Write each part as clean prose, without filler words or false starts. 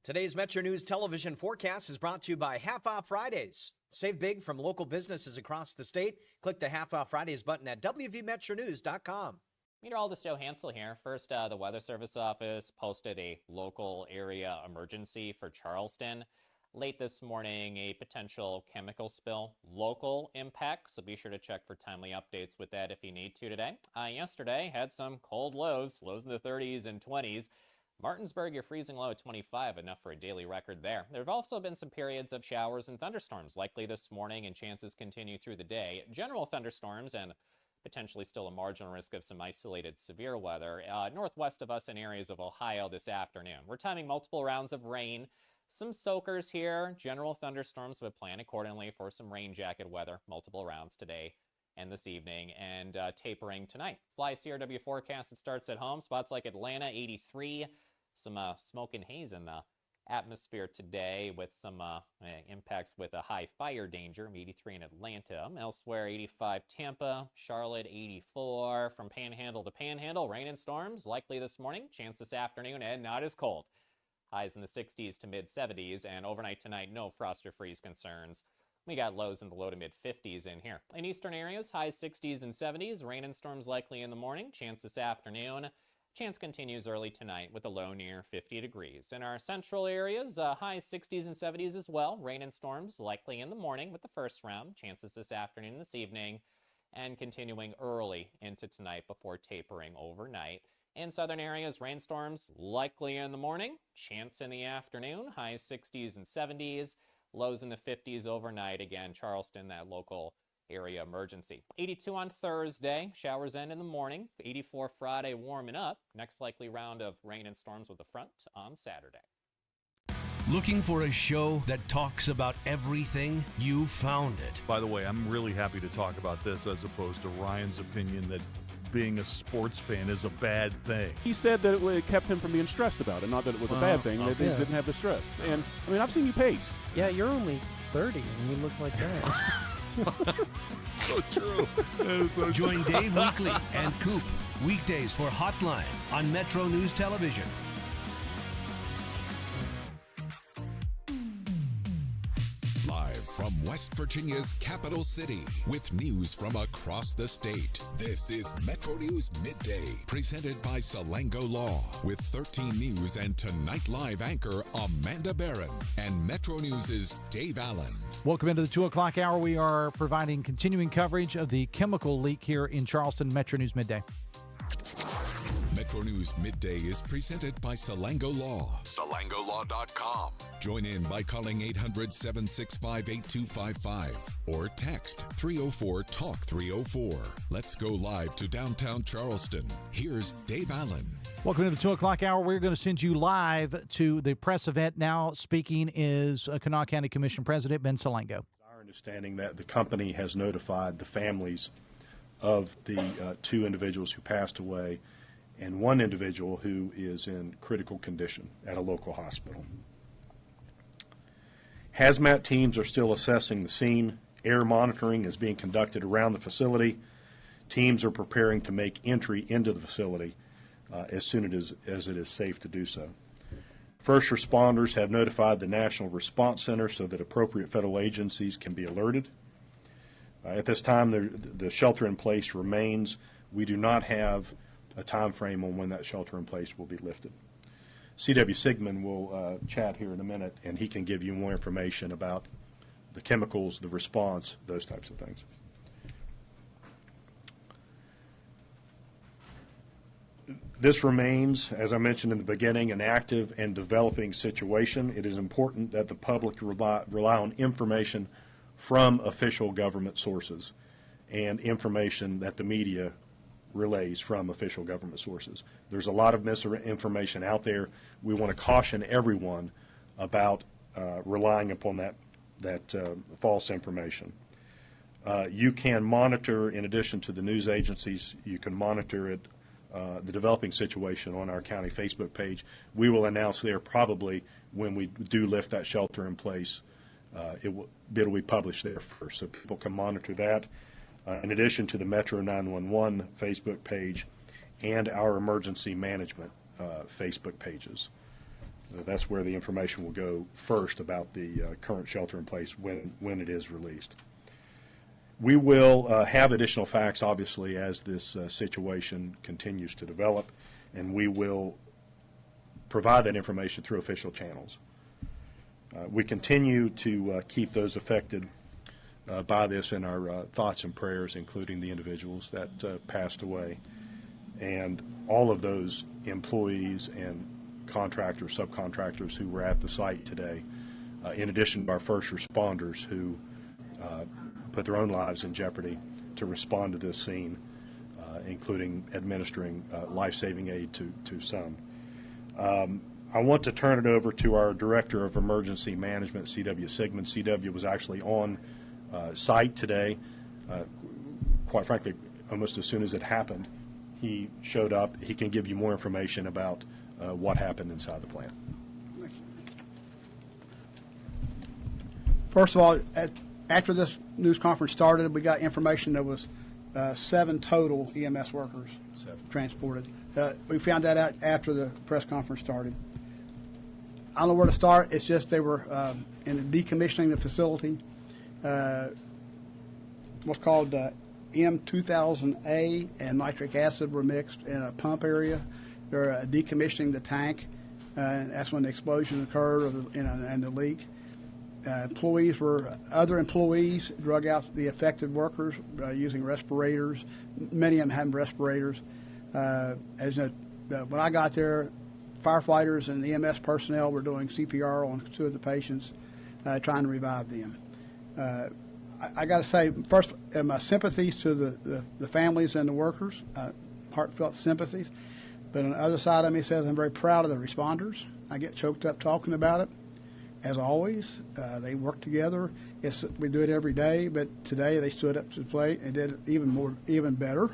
Today's Metro News television forecast is brought to you by Half Off Fridays. Save big from local businesses across the state. Click the Half Off Fridays button at wvmetronews.com. Meteorologist Joe Hansel here. First, the Weather Service office posted a local area emergency for Charleston. Late this morning, a potential chemical spill, local impact, so be sure to check for timely updates with that if you need to today. Yesterday, had some cold lows in the 30s and 20s. Martinsburg, your freezing low at 25, enough for a daily record there. There have also been some periods of showers and thunderstorms likely this morning, and chances continue through the day. General thunderstorms and potentially still a marginal risk of some isolated severe weather northwest of us in areas of Ohio this afternoon. We're timing multiple rounds of rain, some soakers here, general thunderstorms, but plan accordingly for some rain jacket weather, multiple rounds today and this evening, and tapering tonight. Fly CRW forecast, it starts at home. Spots like Atlanta, 83. Some smoke and haze in the atmosphere today with some impacts with a high fire danger, 83 in Atlanta. Elsewhere, 85 Tampa, Charlotte, 84. From Panhandle to Panhandle, rain and storms likely this morning. Chance this afternoon and not as cold. Highs in the 60s to mid-70s, and overnight tonight, no frost or freeze concerns. We got lows in the low to mid-50s in here. In eastern areas, highs 60s and 70s. Rain and storms likely in the morning. Chance this afternoon. Chance continues early tonight with a low near 50 degrees. In our central areas, highs 60s and 70s as well. Rain and storms likely in the morning with the first round. Chances this afternoon and this evening, and continuing early into tonight before tapering overnight. In southern areas, rainstorms likely in the morning. Chance in the afternoon. Highs 60s and 70s. Lows in the 50s overnight. Again, Charleston, that local area emergency. 82 on Thursday. Showers end in the morning. 84 Friday, warming up. Next likely round of rain and storms with the front on Saturday. Looking for a show that talks about everything? You found it. By the way, I'm really happy to talk about this as opposed to Ryan's opinion that being a sports fan is a bad thing. He said that it kept him from being stressed about it, not that it was a bad thing, that they didn't have the stress. And, I mean, I've seen you pace. Yeah, you're only 30 and you look like that. So true. So Join Dave Weekly and Coop weekdays for Hotline on Metro News Television. Live from West Virginia's capital city with news from across the state. This is Metro News Midday, presented by Salango Law, with 13 News and Tonight Live anchor Amanda Barron and Metro News' Dave Allen. Welcome into the 2 o'clock hour. We are providing continuing coverage of the chemical leak here in Charleston. Metro News Midday. Metro News Midday is presented by Salango Law. SalangoLaw.com. Join in by calling 800-765-8255 or text 304-TALK-304. Let's go live to downtown Charleston. Here's Dave Allen. Welcome to the 2 o'clock hour. We're going to send you live to the press event. Now speaking is Kanawha County Commission President Ben Salango. Our understanding that the company has notified the families of the two individuals who passed away and one individual who is in critical condition at a local hospital. Hazmat teams are still assessing the scene. Air monitoring is being conducted around the facility. Teams are preparing to make entry into the facility as soon as it is safe to do so. First responders have notified the National Response Center so that appropriate federal agencies can be alerted. At this time, the shelter-in-place remains. We do not have a time frame on when that shelter-in-place will be lifted. C.W. Sigmund will chat here in a minute, and he can give you more information about the chemicals, the response, those types of things. This remains, as I mentioned in the beginning, an active and developing situation. It is important that the public rely on information from official government sources and information that the media relays from official government sources. There's a lot of misinformation out there. We want to caution everyone about relying upon that false information. You can monitor, in addition to the news agencies, you can monitor the developing situation on our county Facebook page. We will announce there probably when we do lift that shelter in place. It'll be published there first, so people can monitor that. In addition to the Metro 911 Facebook page and our emergency management Facebook pages. That's where the information will go first about the current shelter in place when it is released. We will have additional facts, obviously, as this situation continues to develop, and we will provide that information through official channels. We continue to keep those affected by this in our thoughts and prayers, including the individuals that passed away, and all of those employees and contractors, subcontractors who were at the site today, in addition to our first responders who put their own lives in jeopardy to respond to this scene, including administering life-saving aid to some. I want to turn it over to our Director of Emergency Management, C.W. Sigmund. C.W. was actually on site today. Quite frankly, almost as soon as it happened, he showed up. He can give you more information about what happened inside the plant. First of all, after this news conference started, we got information there was 7 total EMS workers transported. We found that out after the press conference started. I don't know where to start. It's just they were in decommissioning the facility. What's called M2000A and nitric acid were mixed in a pump area. They're decommissioning the tank, and that's when the explosion occurred and the leak. Other employees drug out the affected workers using respirators. Many of them had respirators. When I got there, firefighters and EMS personnel were doing CPR on 2 of the patients, trying to revive them. I got to say, first, my sympathies to the families and the workers, heartfelt sympathies. But on the other side of me says I'm very proud of the responders. I get choked up talking about it. As always, they work together. We do it every day, but today they stood up to the plate and did it even better.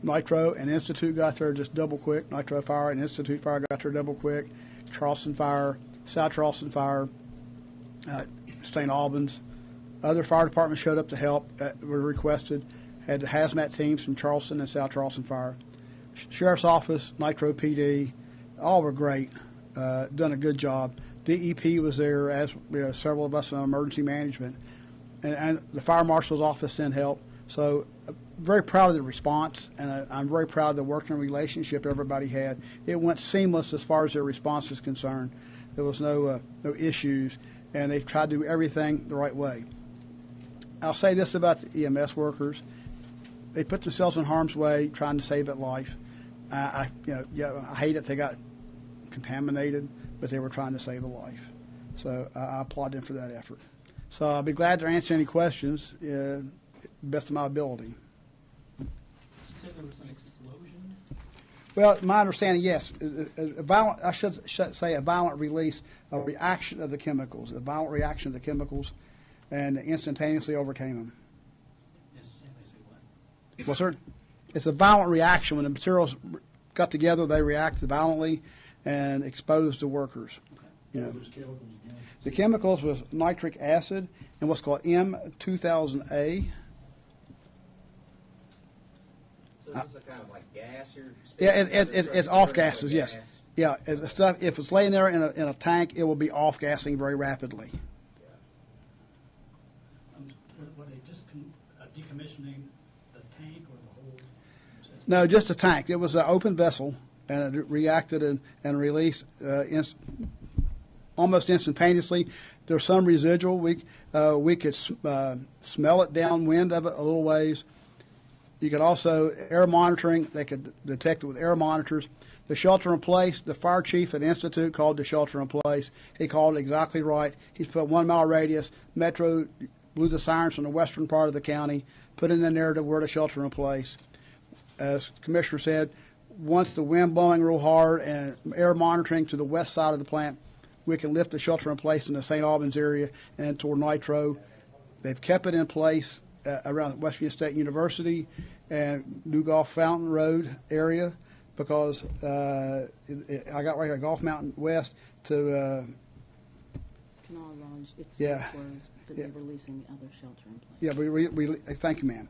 Nitro and Institute got there just double quick. Nitro Fire and Institute Fire got there double quick. Charleston Fire, South Charleston Fire, St. Albans. Other fire departments showed up to help, were requested. Had the hazmat teams from Charleston and South Charleston Fire. Sheriff's Office, Nitro PD, all were great, done a good job. DEP was there, as several of us in emergency management, and the Fire Marshal's Office sent help. So very proud of the response, and I'm very proud of the working relationship everybody had. It went seamless as far as their response is concerned. There was no issues, and they've tried to do everything the right way. I'll say this about the EMS workers. They put themselves in harm's way trying to save a life. I hate it they got contaminated, but they were trying to save a life. So I applaud them for that effort. So I'll be glad to answer any questions, best of my ability. So there was an explosion? Well, my understanding, yes. I should say a violent release, a reaction of the chemicals, a violent reaction of the chemicals, and instantaneously overcame them. Instantaneously what? Well, sir, it's a violent reaction. When the materials got together, they reacted violently and exposed the workers. You know. The chemicals was nitric acid and what's called M2000A. So this is a kind of like gas here? Yeah, it's off gases, yes. Yeah, the stuff, if it's laying there in a tank, it will be off gassing very rapidly. Were they just decommissioning the tank or the whole system? No, just a tank. It was an open vessel, and it reacted and released almost instantaneously. There's some residual. We could smell it downwind of it a little ways. You could also, air monitoring, they could detect it with air monitors. The shelter in place, the fire chief at Institute called the shelter in place. He called it exactly right. He's put 1 mile radius. Metro blew the sirens from the western part of the county, put in the narrative where to shelter in place. As Commissioner said, once the wind blowing real hard and air monitoring to the west side of the plant, we can lift the shelter in place in the St. Albans area and toward Nitro. They've kept it in place around West Virginia State University and New Gulf Fountain Road area because I got right here, Gulf Mountain West to Canal Lodge. It's yeah. closed, but they're releasing the other shelter in place. Yeah, thank you, ma'am.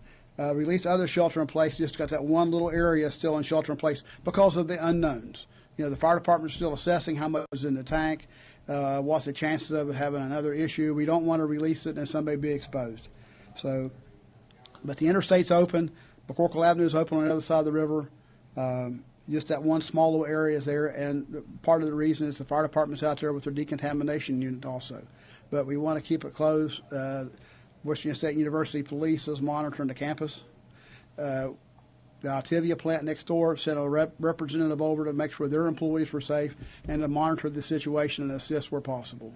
Release other shelter in place. Just got that one little area still in shelter in place because of the unknowns. The fire department's still assessing how much is in the tank, what's the chances of it having another issue. We don't want to release it and somebody be exposed. So, but the interstate's open, McCorkle Avenue's open on the other side of the river. Just that one small little area is there, and part of the reason is the fire department's out there with their decontamination unit also. But we want to keep it closed. West Virginia State University Police is monitoring the campus. The Altivia plant next door sent a representative over to make sure their employees were safe and to monitor the situation and assist where possible.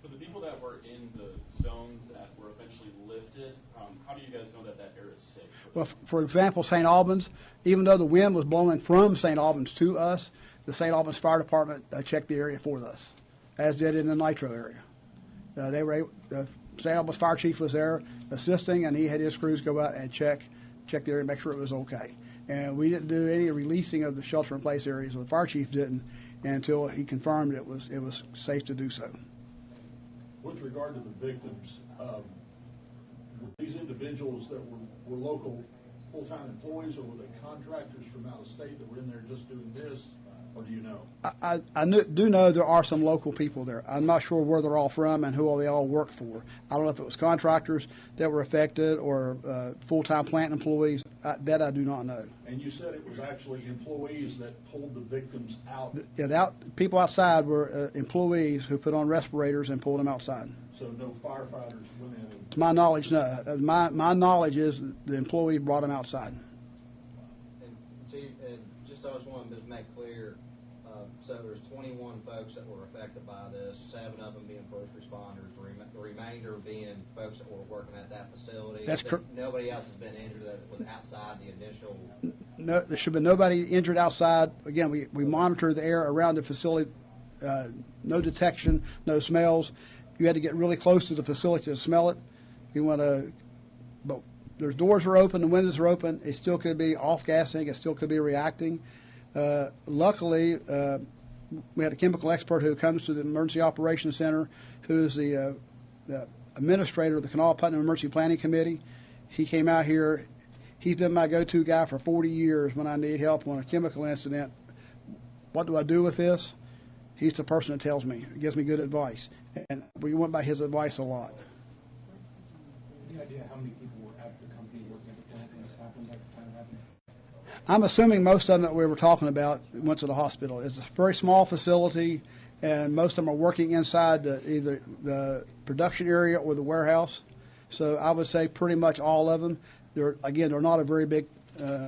For the people that were in the zones that were eventually lifted, how do you guys know that that area is safe? Well, for example, St. Albans, even though the wind was blowing from St. Albans to us, the St. Albans Fire Department checked the area for us, as did in the Nitro area. The St. Albans Fire Chief was there assisting, and he had his crews go out and check the area, make sure it was okay. And we didn't do any releasing of the shelter-in-place areas, or the fire chief didn't, until he confirmed it was safe to do so. With regard to the victims, these individuals that were local full-time employees, or were they contractors from out of state that were in there just doing this, or do you know? I do know there are some local people there. I'm not sure where they're all from and who they all work for. I don't know if it was contractors that were affected or full-time plant employees. That I do not know. And you said it was actually employees that pulled the victims out? Yeah, people outside were employees who put on respirators and pulled them outside. So no firefighters went in? To my knowledge, no. My knowledge is the employee brought them outside. And just I just wanted to make clear, so there's 21 folks that were affected by this, 7 of them being first responders, the remainder being folks that were working at that facility. That's correct. Nobody else has been injured that was outside the initial. No, there should be nobody injured outside. Again, we monitor the air around the facility. No detection, no smells. You had to get really close to the facility to smell it. You want to, but their doors are open, the windows are open. It still could be off-gassing. It still could be reacting. Luckily, we had a chemical expert who comes to the Emergency Operations Center, who is the administrator of the Kanawha Putnam Emergency Planning Committee. He came out here. He's been my go-to guy for 40 years when I need help on a chemical incident. What do I do with this? He's the person that tells me, gives me good advice. And we went by his advice a lot. Any idea how many people were at the company working at the plant when this happened, at the time it happened? I'm assuming most of them that we were talking about went to the hospital. It's a very small facility, and most of them are working inside either the production area or the warehouse. So I would say pretty much all of them. They're not a very big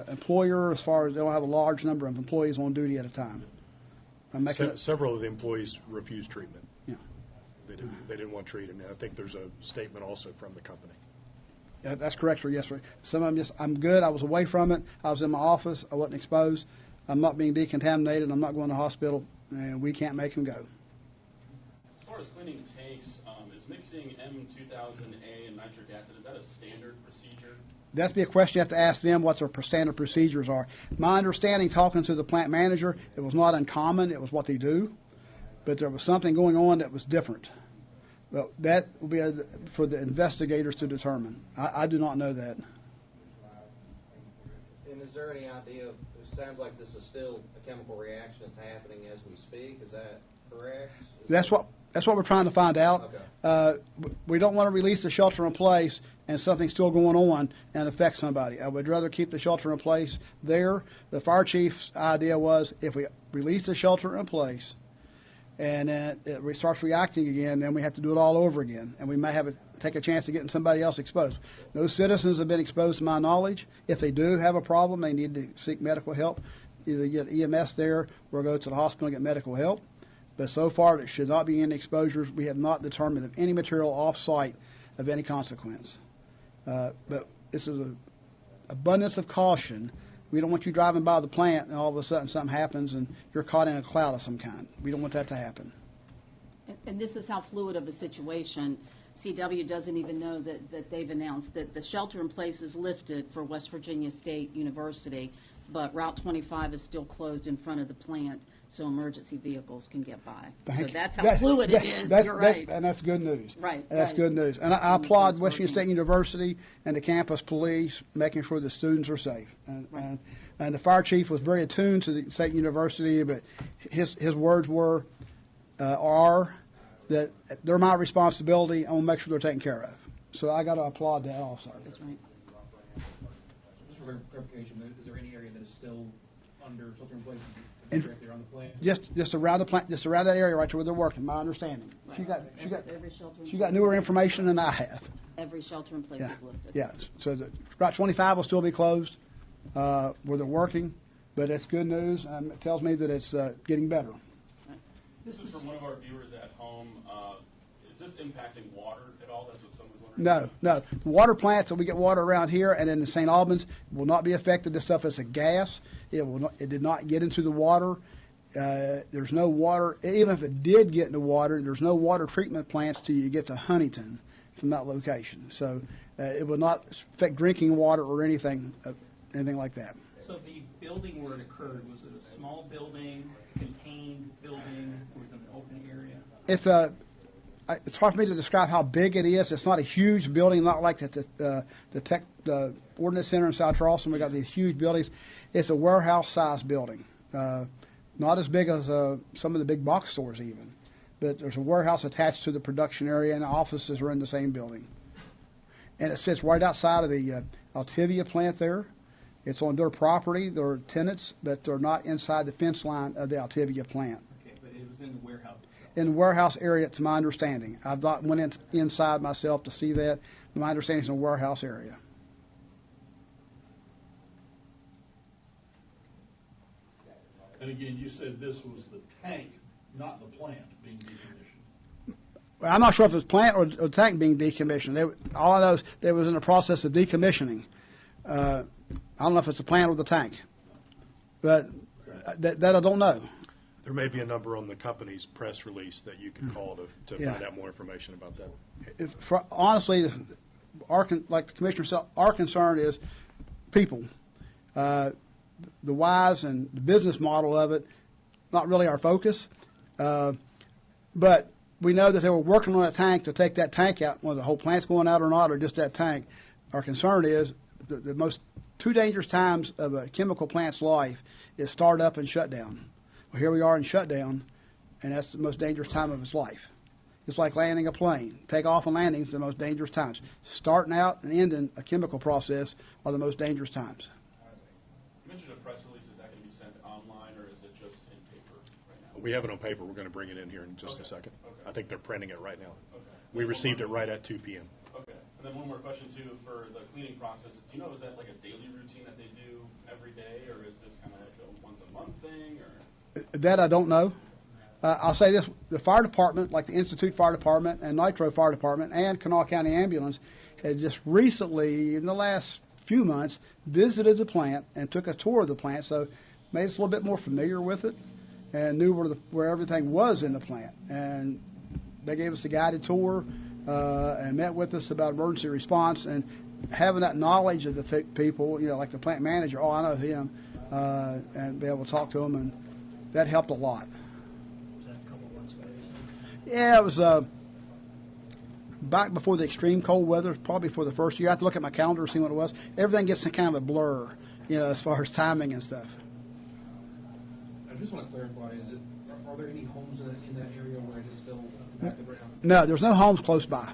employer as far as they don't have a large number of employees on duty at a time. Several of the employees refused treatment. Yeah. They didn't want treatment. I think there's a statement also from the company. Yeah, that's correct, sir. Yes, sir. Some of them I'm good. I was away from it. I was in my office. I wasn't exposed. I'm not being decontaminated. I'm not going to the hospital, and we can't make them go. As far as cleaning tanks, is mixing M2000A and nitric acid, is that a standard procedure? That's be a question you have to ask them what their standard procedures are. My understanding, talking to the plant manager, it was not uncommon. It was what they do. But there was something going on that was different. Well, that will be for the investigators to determine. I do not know that. And is there any idea, it sounds like this is still a chemical reaction that's happening as we speak. Is that correct? That's what we're trying to find out. Okay. We don't want to release the shelter in place and something's still going on and affect somebody. I would rather keep the shelter in place there. The fire chief's idea was if we release the shelter in place and then it starts reacting again, then we have to do it all over again. And we may have to take a chance of getting somebody else exposed. No citizens have been exposed to my knowledge. If they do have a problem, they need to seek medical help, either get EMS there or go to the hospital and get medical help. But so far, there should not be any exposures. We have not determined of any material off-site of any consequence. But this is an abundance of caution. We don't want you driving by the plant and all of a sudden something happens and you're caught in a cloud of some kind. We don't want that to happen. And this is how fluid of a situation. CW doesn't even know that they've announced that the shelter in place is lifted for West Virginia State University, but Route 25 is still closed in front of the plant so emergency vehicles can get by. So that's how fluid it is. You're right. And that's good news. Right. That's good news. And I applaud West Virginia State University and the campus police making sure the students are safe. And And the fire chief was very attuned to the state university, but his words are that they're my responsibility. I want to make sure they're taken care of. So I got to applaud that also. That's right. Just for clarification, is there any area that is still under shelter in place? Right there on the plan? Just around the plant, just around that area right to where they're working. My understanding. Right. She got newer information than I have. Every shelter in place is lifted. Yeah. So Route 25 will still be closed where they're working, but it's good news. It tells me that it's getting better. This is from one of our viewers at home. Is this impacting water at all? That's what someone's wondering. No. The water plants that we get water around here and in the St. Albans will not be affected. This stuff is a gas. It did not get into the water. There's no water. Even if it did get into water, there's no water treatment plants till you get to Huntington from that location. So it will not affect drinking water or anything like that. So the building where it occurred, was it a small building, contained building, or was it an open area? It's hard for me to describe how big it is. It's not a huge building, not like the Ordnance Center in South Charleston. We got these huge buildings. It's a warehouse-sized building, not as big as some of the big box stores even. But there's a warehouse attached to the production area, and the offices are in the same building. And it sits right outside of the Altivia plant there. It's on their property. They're tenants, but they're not inside the fence line of the Altivia plant. Okay, but it was in the warehouse itself. In the warehouse area, to my understanding. I've not went inside myself to see that. My understanding is in the warehouse area. And again, you said this was the tank, not the plant being decommissioned. Well, I'm not sure if it was plant or the tank being decommissioned. All I know is they was in the process of decommissioning. I don't know if it's the plant or the tank, but that I don't know. There may be a number on the company's press release that you can call to find out more information about that. Honestly, like the commissioner said, our concern is people. The whys and the business model of it, not really our focus. But we know that they were working on a tank to take that tank out, whether the whole plant's going out or not, or just that tank. Our concern is the most two dangerous times of a chemical plant's life is start up and shut down. Well, here we are in shutdown, and that's the most dangerous time of its life. It's like landing a plane. Takeoff and landing is the most dangerous times. Starting out and ending a chemical process are the most dangerous times. You mentioned a press release. Is that going to be sent online, or is it just in paper right now? We have it on paper. We're going to bring it in here in just a second. Okay. I think they're printing it right now. Okay. We received it right at 2 p.m. Okay. And then one more question, too, for the cleaning process. Do you know, is that like a daily routine that they do every day, or is this kind of like a once-a-month thing? Or That I don't know. I'll say this, the fire department, like the Institute Fire Department and Nitro Fire Department and Kanawha County Ambulance, had just recently, in the last few months, visited the plant and took a tour of the plant, so made us a little bit more familiar with it and knew where everything was in the plant. And they gave us a guided tour and met with us about emergency response, and having that knowledge of the people, like the plant manager, I know him, and be able to talk to them, and that helped a lot. Yeah, it was back before the extreme cold weather, probably for the first year. I have to look at my calendar to see what it was. Everything gets kind of a blur, as far as timing and stuff. I just want to clarify, are there any homes in that area where it is still active right now? No, there's no homes close by.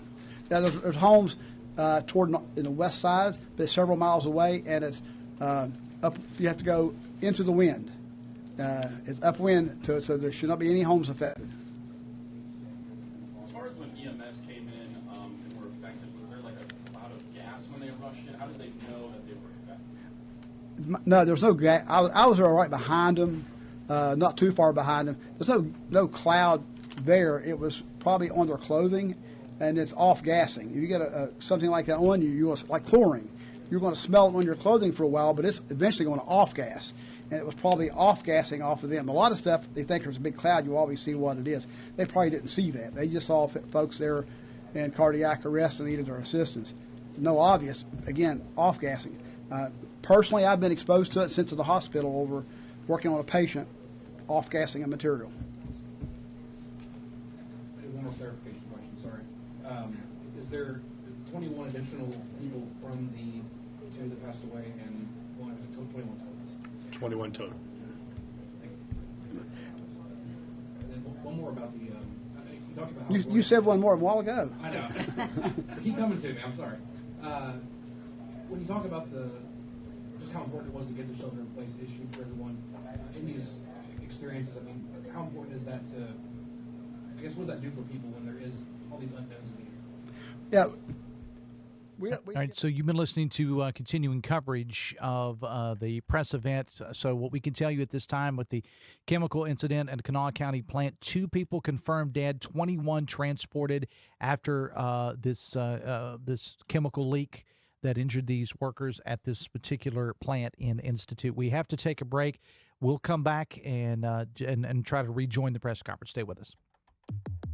Yeah, there's homes in the west side, but it's several miles away, and it's up. You have to go into the wind. It's upwind to it, so there should not be any homes affected. as far as when EMS came in and were affected, was there like a cloud of gas when they rushed in? How did they know that they were affected? No, there's no gas. I was right behind them, not too far behind them. There's no cloud there. It was probably on their clothing, and it's off gassing. If you get something like that on you, like chlorine, you're going to smell it on your clothing for a while, but it's eventually going to off gas. And it was probably off gassing off of them. A lot of stuff, they think there's a big cloud, you always see what it is. They probably didn't see that. They just saw folks there in cardiac arrest and needed their assistance. No obvious, again, off gassing. Personally, I've been exposed to it sent to the hospital over working on a patient, off gassing a material. One more clarification question, sorry. Is there 21 additional people from the two that passed away and 21 total? 21 total. And then one more about the, you talked about how You said one more a while ago. I know. Keep coming to me, I'm sorry. When you talk about just how important it was to get the shelter-in-place issue for everyone in these experiences, I mean, how important is that to, I guess, what does that do for people when there is all these unknowns in the air? Yeah. All right, so you've been listening to continuing coverage of the press event. So what we can tell you at this time with the chemical incident at a Kanawha County plant, 2 people confirmed dead, 21 transported after this chemical leak that injured these workers at this particular plant in Institute. We have to take a break. We'll come back and try to rejoin the press conference. Stay with us.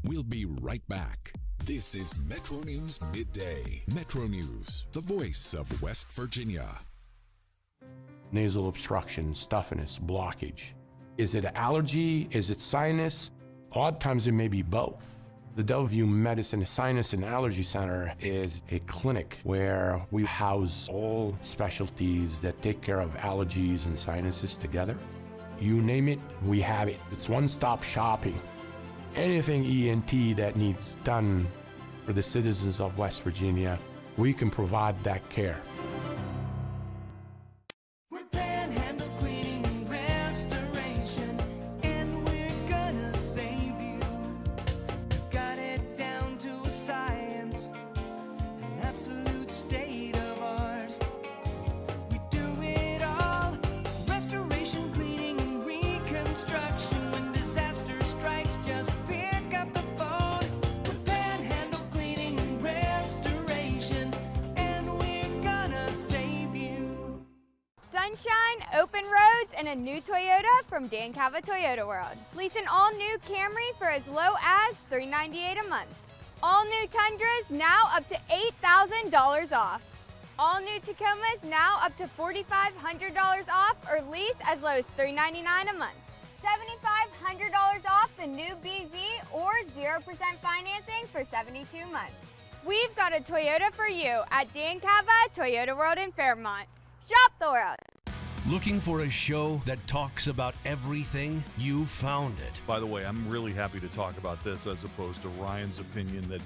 We'll be right back. This is Metro News Midday. Metro News, the voice of West Virginia. Nasal obstruction, stuffiness, blockage. Is it allergy? Is it sinus? A lot of times it may be both. The Delview Medicine Sinus and Allergy Center is a clinic where we house all specialties that take care of allergies and sinuses together. You name it, we have it. It's one-stop shopping. Anything ENT that needs done for the citizens of West Virginia, we can provide that care. Sunshine, open roads, and a new Toyota from Dan Cava Toyota World. Lease an all-new Camry for as low as $398 a month. All new Tundras now up to $8,000 off. All new Tacomas now up to $4,500 off or lease as low as $399 a month. $7,500 off the new BZ or 0% financing for 72 months. We've got a Toyota for you at Dan Cava Toyota World in Fairmont. Shop the world. Looking for a show that talks about everything? You found it. By the way, I'm really happy to talk about this as opposed to Ryan's opinion that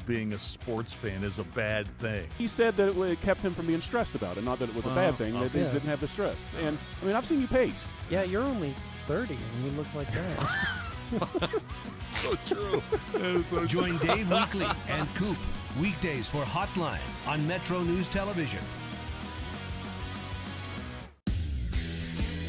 being a sports fan is a bad thing. He said that it kept him from being stressed about it, not that it was a bad thing, that he didn't have the stress. And, I mean, I've seen you pace. Yeah, you're only 30 and you look like that. So true. So Join Dave Weekly and Coop weekdays for Hotline on Metro News Television.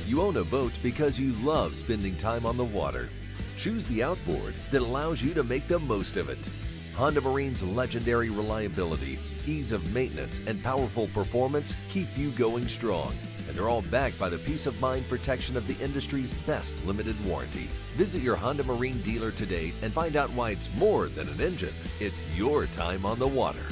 You own a boat because you love spending time on the water. Choose the outboard that allows you to make the most of it. Honda Marine's legendary reliability, ease of maintenance, and powerful performance keep you going strong. And they're all backed by the peace of mind protection of the industry's best limited warranty. Visit your Honda Marine dealer today and find out why it's more than an engine. It's your time on the water.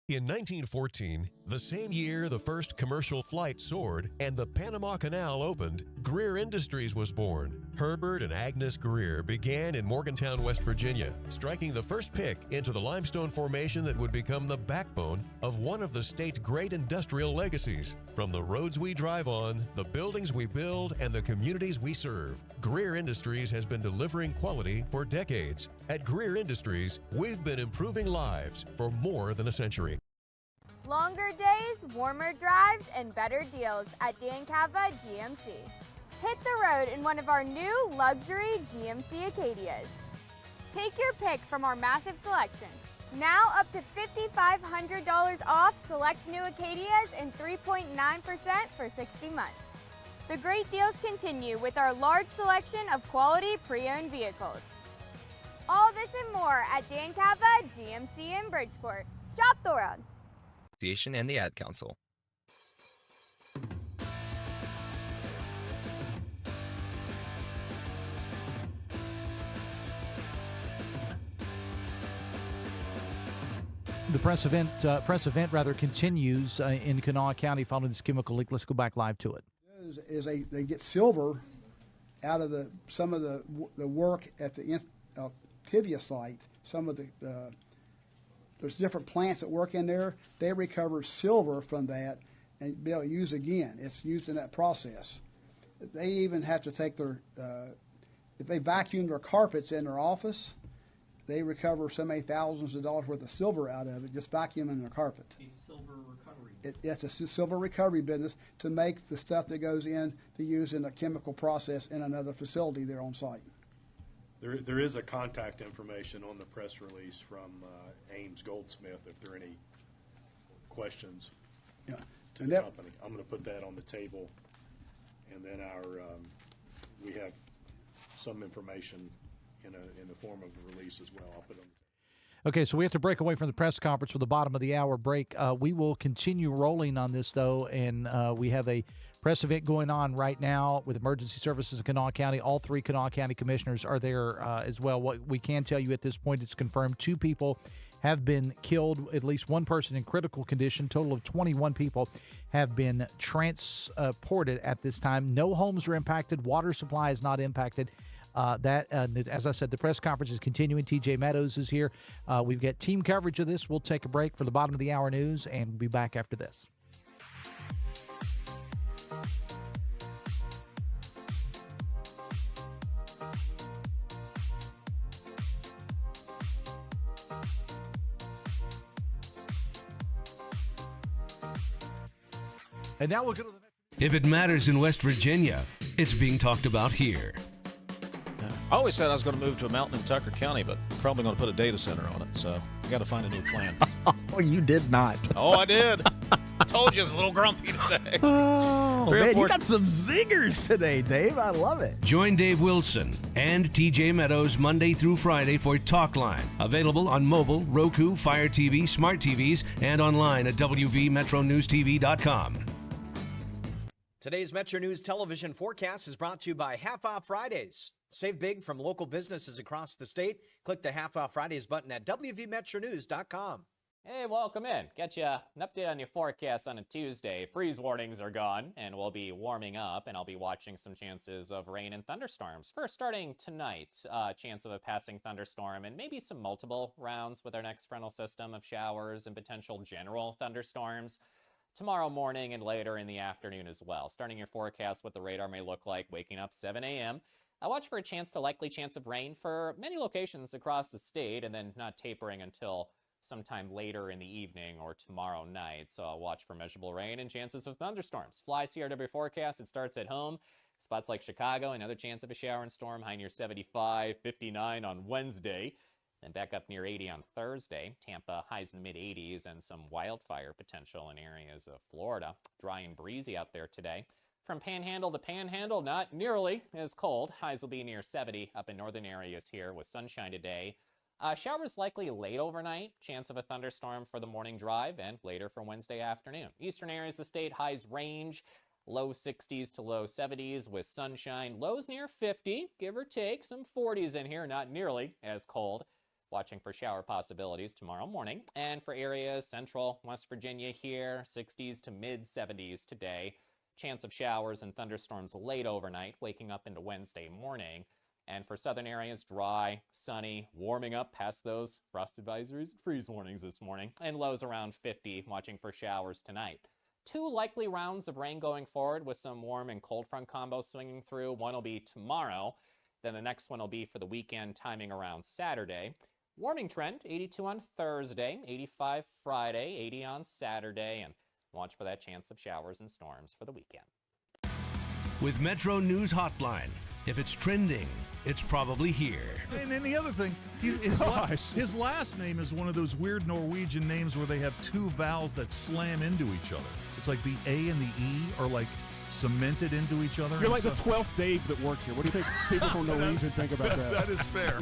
In 1914, the same year the first commercial flight soared and the Panama Canal opened, Greer Industries was born. Herbert and Agnes Greer began in Morgantown, West Virginia, striking the first pick into the limestone formation that would become the backbone of one of the state's great industrial legacies. From the roads we drive on, the buildings we build, and the communities we serve, Greer Industries has been delivering quality for decades. At Greer Industries, we've been improving lives for more than a century. Longer days, warmer drives, and better deals at Dan Cava GMC. Hit the road in one of our new luxury GMC Acadias. Take your pick from our massive selection. Now up to $5,500 off select new Acadias and 3.9% for 60 months. The great deals continue with our large selection of quality pre-owned vehicles. All this and more at Dan Cava GMC in Bridgeport. Shop the world. And the Ad Council. The press event continues in Kanawha County following this chemical leak. Let's go back live to it. Is they get silver out of some of the work at the Tibia site. Some of the there's different plants that work in there. They recover silver from that and be able to use again. It's used in that process. They even have to take their, if they vacuum their carpets in their office, they recover so many thousands of dollars worth of silver out of it, just vacuuming their carpet. A silver recovery. It's a silver recovery business to make the stuff that goes in to use in a chemical process in another facility there on site. There is a contact information on the press release from Ames Goldsmith if there are any questions to And the that- company. I'm going to put that on the table, and then we have some information in the form of a release as well. I'll put it on the table. Okay, so we have to break away from the press conference for the bottom of the hour break. We will continue rolling on this, though, and we have a press event going on right now with emergency services in Kanawha County. All 3 Kanawha County commissioners are there as well. What we can tell you at this point, it's confirmed 2 people have been killed, at least 1 person in critical condition. Total of 21 people have been transported at this time. No homes are impacted. Water supply is not impacted. As I said, the press conference is continuing. TJ Meadows is here. We've got team coverage of this. We'll take a break for the bottom of the hour news, and we'll be back after this. And now we'll go to the... If it matters in West Virginia, it's being talked about here. I always said I was going to move to a mountain in Tucker County, but probably going to put a data center on it, so I got to find a new plan. Oh, you did not. Oh, I did. Told you I was a little grumpy today. Oh, man, you got some zingers today, Dave. I love it. Join Dave Wilson and TJ Meadows Monday through Friday for Talkline. Available on mobile, Roku, Fire TV, smart TVs, and online at WVMetroNewsTV.com. Today's Metro News television forecast is brought to you by Half Off Fridays. Save big from local businesses across the state. Click the Half Off Fridays button at WVMetroNews.com. Hey, welcome in. Get you an update on your forecast on a Tuesday. Freeze warnings are gone, and we'll be warming up, and I'll be watching some chances of rain and thunderstorms. First, starting tonight, chance of a passing thunderstorm and maybe some multiple rounds with our next frontal system of showers and potential general thunderstorms. Tomorrow morning and later in the afternoon as well. Starting your forecast, what the radar may look like, waking up 7 a.m. I watch for a likely chance of rain for many locations across the state, and then not tapering until sometime later in the evening or tomorrow night. So I'll watch for measurable rain and chances of thunderstorms. Fly CRW forecast, it starts at home. Spots like Chicago, another chance of a shower and storm, high near 75, 59 on Wednesday. Then back up near 80 on Thursday. Tampa, highs in the mid-80s, and some wildfire potential in areas of Florida. Dry and breezy out there today. From Panhandle to Panhandle, not nearly as cold. Highs will be near 70 up in northern areas here with sunshine today. Showers likely late overnight. Chance of a thunderstorm for the morning drive and later for Wednesday afternoon. Eastern areas of the state, highs range. Low 60s to low 70s with sunshine. Lows near 50, give or take. Some 40s in here, not nearly as cold. Watching for shower possibilities tomorrow morning. And for areas central West Virginia here, 60s to mid-70s today. Chance of showers and thunderstorms late overnight, waking up into Wednesday morning. And for southern areas, dry, sunny, warming up past those frost advisories and freeze warnings this morning. And lows around 50, watching for showers tonight. 2 likely rounds of rain going forward with some warm and cold front combos swinging through. One will be tomorrow. Then the next one will be for the weekend, timing around Saturday. Warming trend, 82 on Thursday, 85 Friday, 80 on Saturday, and watch for that chance of showers and storms for the weekend. With Metro News Hotline, if it's trending, it's probably here. And then the other thing, his last name is one of those weird Norwegian names where they have 2 vowels that slam into each other. It's like the A and the E are like cemented into each other. You're like the 12th Dave that works here. What do you think people from Norwegian think about that? That is fair.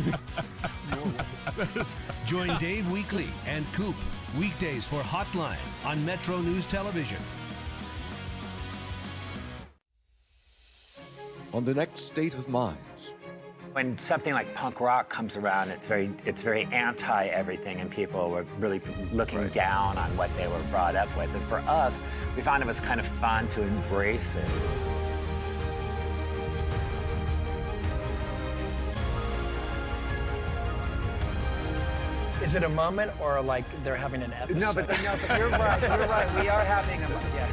Join Dave Weekly and Coop weekdays for Hotline on Metro News Television. On the next State of Minds. When something like punk rock comes around, it's very anti everything, and people were really looking down on what they were brought up with. And for us, we found it was kind of fun to embrace it. Is it a moment or like they're having an episode? No, but you're right. You're right. We are having a yeah.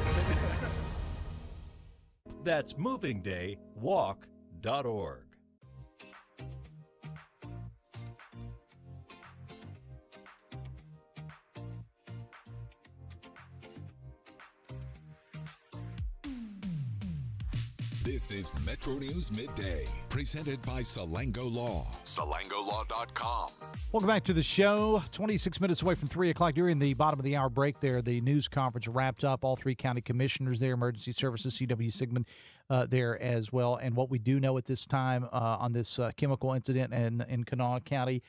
That's movingdaywalk.org. This is Metro News Midday, presented by Salango Law. SalangoLaw.com. Welcome back to the show. 26 minutes away from 3 o'clock. During the bottom of the hour break there, the news conference wrapped up. All three county commissioners there, emergency services, CW Sigmund there as well. And what we do know at this time on this chemical incident in Kanawha County,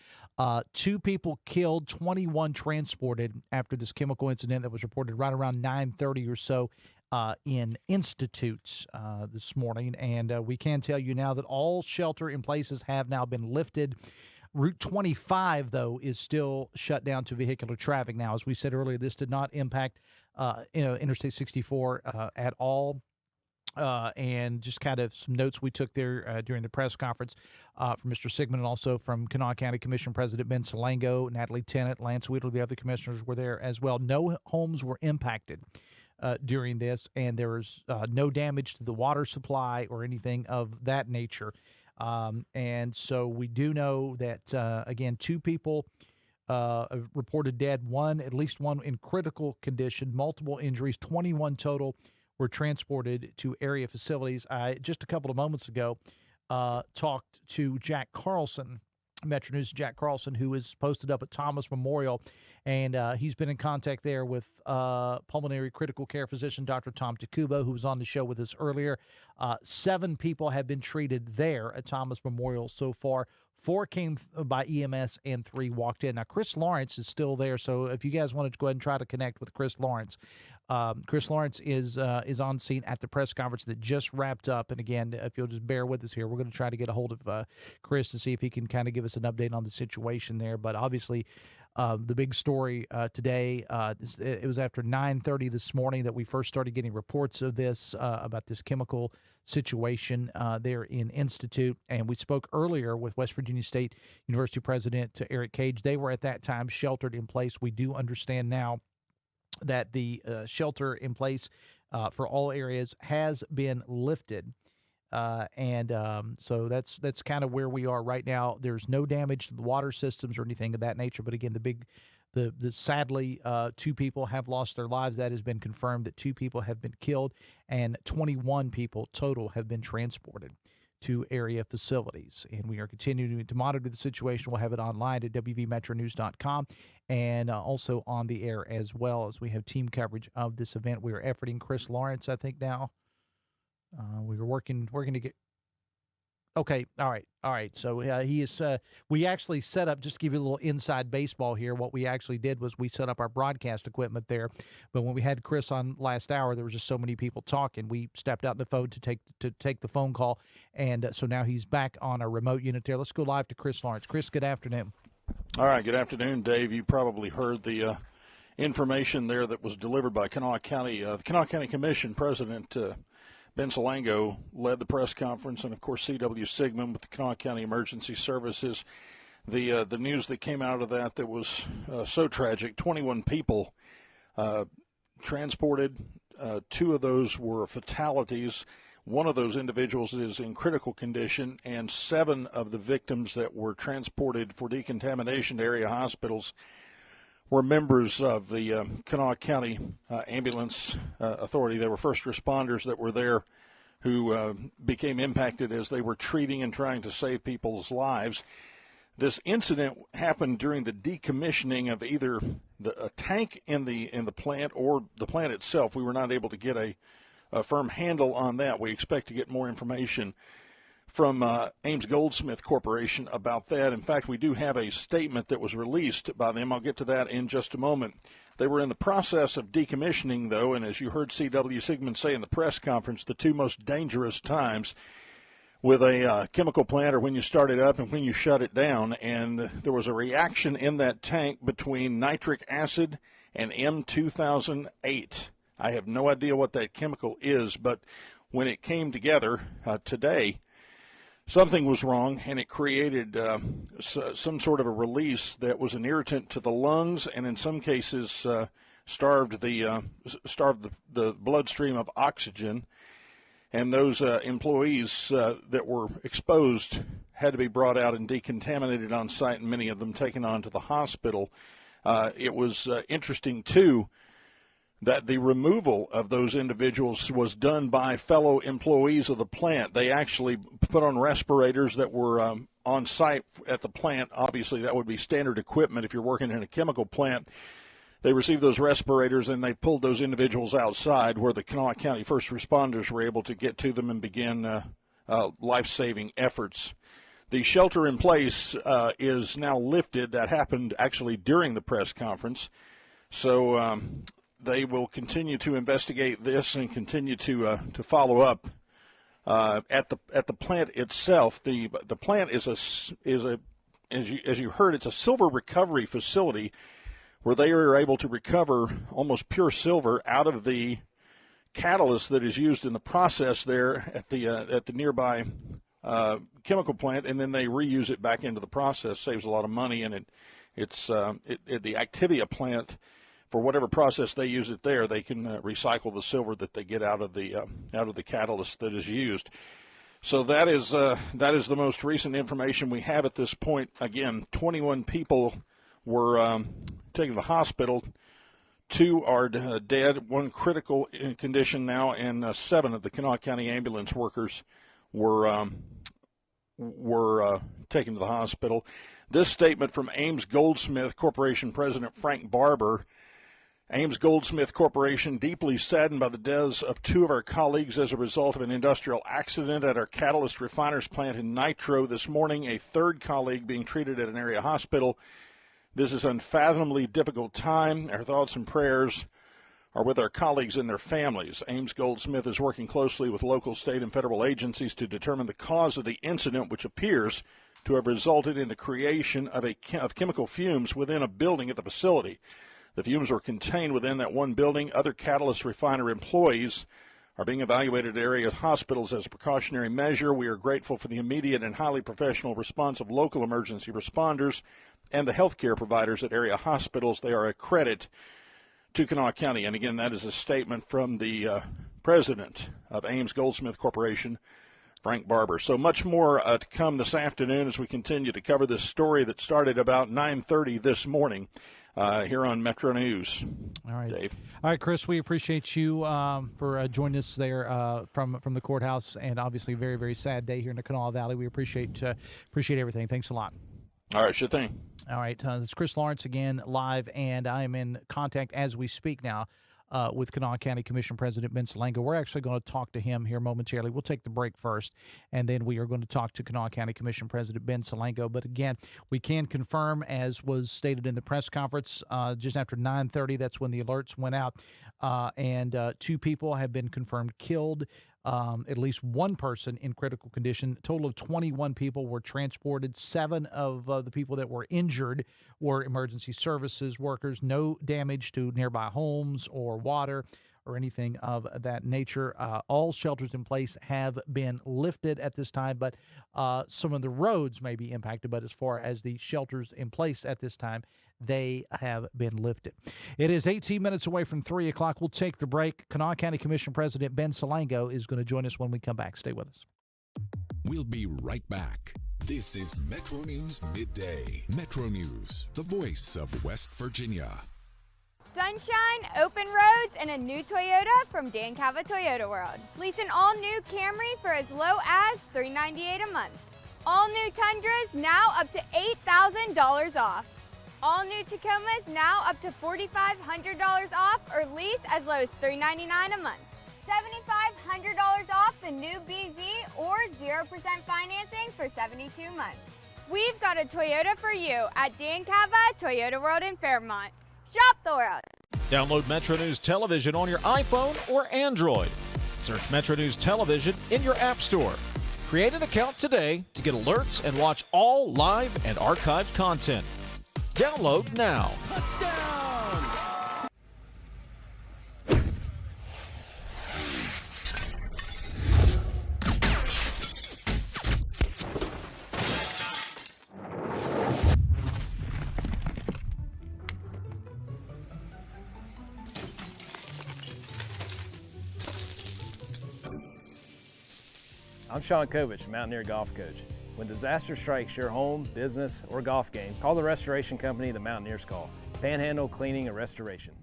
2 people killed, 21 transported after this chemical incident that was reported right around 9:30 or so in Institutes this morning. And we can tell you now that all shelter in places have now been lifted. Route 25, though, is still shut down to vehicular traffic now. As we said earlier, this did not impact Interstate 64 at all. And just kind of some notes we took there during the press conference from Mr. Sigmund and also from Kanawha County Commission President Ben Salango, Natalie Tennant, Lance Wheeler, the other commissioners were there as well. No homes were impacted during this, and there was no damage to the water supply or anything of that nature. And so we do know that, again, 2 people reported dead, at least one in critical condition, multiple injuries, 21 total were transported to area facilities. I, just a couple of moments ago, talked to Jack Carlson, Metro News' Jack Carlson, who is posted up at Thomas Memorial, and he's been in contact there with pulmonary critical care physician Dr. Tom Takubo, who was on the show with us earlier. 7 people have been treated there at Thomas Memorial so far. 4 came by EMS and 3 walked in. Now, Chris Lawrence is still there, so if you guys wanted to go ahead and try to connect with Chris Lawrence is on scene at the press conference that just wrapped up. And again, if you'll just bear with us here, we're going to try to get a hold of Chris to see if he can kind of give us an update on the situation there. But obviously, the big story today, it was after 9:30 this morning that we first started getting reports of this, about this chemical situation there in Institute. And we spoke earlier with West Virginia State University President Eric Cage. They were at that time sheltered in place. We do understand now that the shelter in place for all areas has been lifted. So that's kind of where we are right now. There's no damage to the water systems or anything of that nature. But again, the sadly, 2 people have lost their lives. That has been confirmed that 2 people have been killed and 21 people total have been transported to area facilities. And we are continuing to monitor the situation. We'll have it online at wvmetronews.com and also on the air as well as we have team coverage of this event. We are efforting Chris Lawrence, I think now. We were working to get. Okay, all right. So he is. We actually set up, just to give you a little inside baseball here. What we actually did was we set up our broadcast equipment there, but when we had Chris on last hour, there was just so many people talking. We stepped out the phone to take the phone call, and so now he's back on a remote unit there. Let's go live to Chris Lawrence. Chris, good afternoon. All right, good afternoon, Dave. You probably heard the information there that was delivered by Kanawha County. The Kanawha County Commission President Ben Salango led the press conference, and of course CW Sigmund with the Kanawha County Emergency Services. The news that came out of that was so tragic. 21 people transported. 2 of those were fatalities. One of those individuals is in critical condition, and 7 of the victims that were transported for decontamination to area hospitals were members of the Kanawha County Ambulance Authority. They were first responders that were there who became impacted as they were treating and trying to save people's lives. This incident happened during the decommissioning of either a tank in the plant or the plant itself. We were not able to get a firm handle on that. We expect to get more information from Ames Goldsmith Corporation about that. In fact, we do have a statement that was released by them. I'll get to that in just a moment. They were in the process of decommissioning, though, and as you heard C.W. Sigmund say in the press conference, the 2 most dangerous times with a chemical plant are when you start it up and when you shut it down. And there was a reaction in that tank between nitric acid and M2008. I have no idea what that chemical is, but when it came together today, something was wrong, and it created some sort of a release that was an irritant to the lungs, and in some cases starved the bloodstream of oxygen. And those employees that were exposed had to be brought out and decontaminated on site, and many of them taken on to the hospital. It was interesting, too, that the removal of those individuals was done by fellow employees of the plant. They actually put on respirators that were on site at the plant. Obviously, that would be standard equipment if you're working in a chemical plant. They received those respirators, and they pulled those individuals outside where the Kanawha County first responders were able to get to them and begin life-saving efforts. The shelter in place is now lifted. That happened actually during the press conference. So they will continue to investigate this and continue to follow up at the plant itself. The plant is a as you heard, it's a silver recovery facility where they are able to recover almost pure silver out of the catalyst that is used in the process there at the nearby chemical plant, and then they reuse it back into the process. Saves a lot of money, and it's the Activia plant, for whatever process they use it there, they can recycle the silver that they get out of the catalyst that is used. So that is the most recent information we have at this point. Again, 21 people were taken to the hospital. 2 are dead, 1 critical in condition now, and 7 of the Kanawha County ambulance workers were taken to the hospital. This statement from Ames Goldsmith Corporation President Frank Barber. Ames Goldsmith Corporation, deeply saddened by the deaths of 2 of our colleagues as a result of an industrial accident at our catalyst refiners plant in Nitro this morning, a 3rd colleague being treated at an area hospital. This is an unfathomably difficult time. Our thoughts and prayers are with our colleagues and their families. Ames Goldsmith is working closely with local, state, and federal agencies to determine the cause of the incident, which appears to have resulted in the creation of chemical fumes within a building at the facility. The fumes were contained within that one building. Other catalyst refiner employees are being evaluated at area hospitals as a precautionary measure. We are grateful for the immediate and highly professional response of local emergency responders and the healthcare providers at area hospitals. They are a credit to Kanawha County. And again, that is a statement from the president of Ames Goldsmith Corporation, Frank Barber. So much more to come this afternoon as we continue to cover this story that started about 9:30 this morning here on Metro News. All right, Dave. All right, Chris, we appreciate you for joining us there from the courthouse, and obviously a very, very sad day here in the Kanawha Valley. We appreciate everything. Thanks a lot. All right, sure thing. All right, this is Chris Lawrence again, live, and I am in contact as we speak now with Kanawha County Commission President Ben Salango. We're actually going to talk to him here momentarily. We'll take the break first, and then we are going to talk to Kanawha County Commission President Ben Salango. But again, we can confirm, as was stated in the press conference, just after 9:30, that's when the alerts went out, and 2 people have been confirmed killed. At least 1 person in critical condition. A total of 21 people were transported. 7 of the people that were injured were emergency services workers. No damage to nearby homes or water or anything of that nature. All shelters in place have been lifted at this time, but some of the roads may be impacted. But as far as the shelters in place at this time, they have been lifted. It is 18 minutes away from 3 o'clock. We'll take the break. Kanawha County Commission President Ben Salango is going to join us when we come back. Stay with us. We'll be right back. This is Metro News Midday. Metro News, the voice of West Virginia. Sunshine, open roads, and a new Toyota from Dan Cava Toyota World. Lease an all-new Camry for as low as $398 a month. All new Tundras now up to $8,000 off. All new Tacomas now up to $4,500 off, or lease as low as $399 a month. $7,500 off the new BZ or 0% financing for 72 months. We've got a Toyota for you at Dan Cava Toyota World in Fairmont. Shop the world. Download Metro News Television on your iPhone or Android. Search Metro News Television in your app store. Create an account today to get alerts and watch all live and archived content. Download now. Touchdown! I'm Sean Kovich, Mountaineer Golf Coach. When disaster strikes your home, business, or golf game, call the restoration company the Mountaineers call. Panhandle Cleaning and Restoration.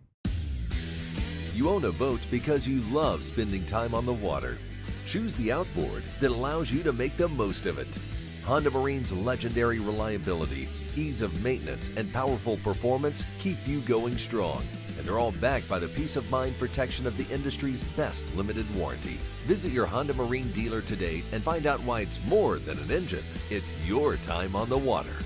You own a boat because you love spending time on the water. Choose the outboard that allows you to make the most of it. Honda Marine's legendary reliability, ease of maintenance, and powerful performance keep you going strong. And they're all backed by the peace of mind protection of the industry's best limited warranty. Visit your Honda Marine dealer today and find out why it's more than an engine. It's your time on the water.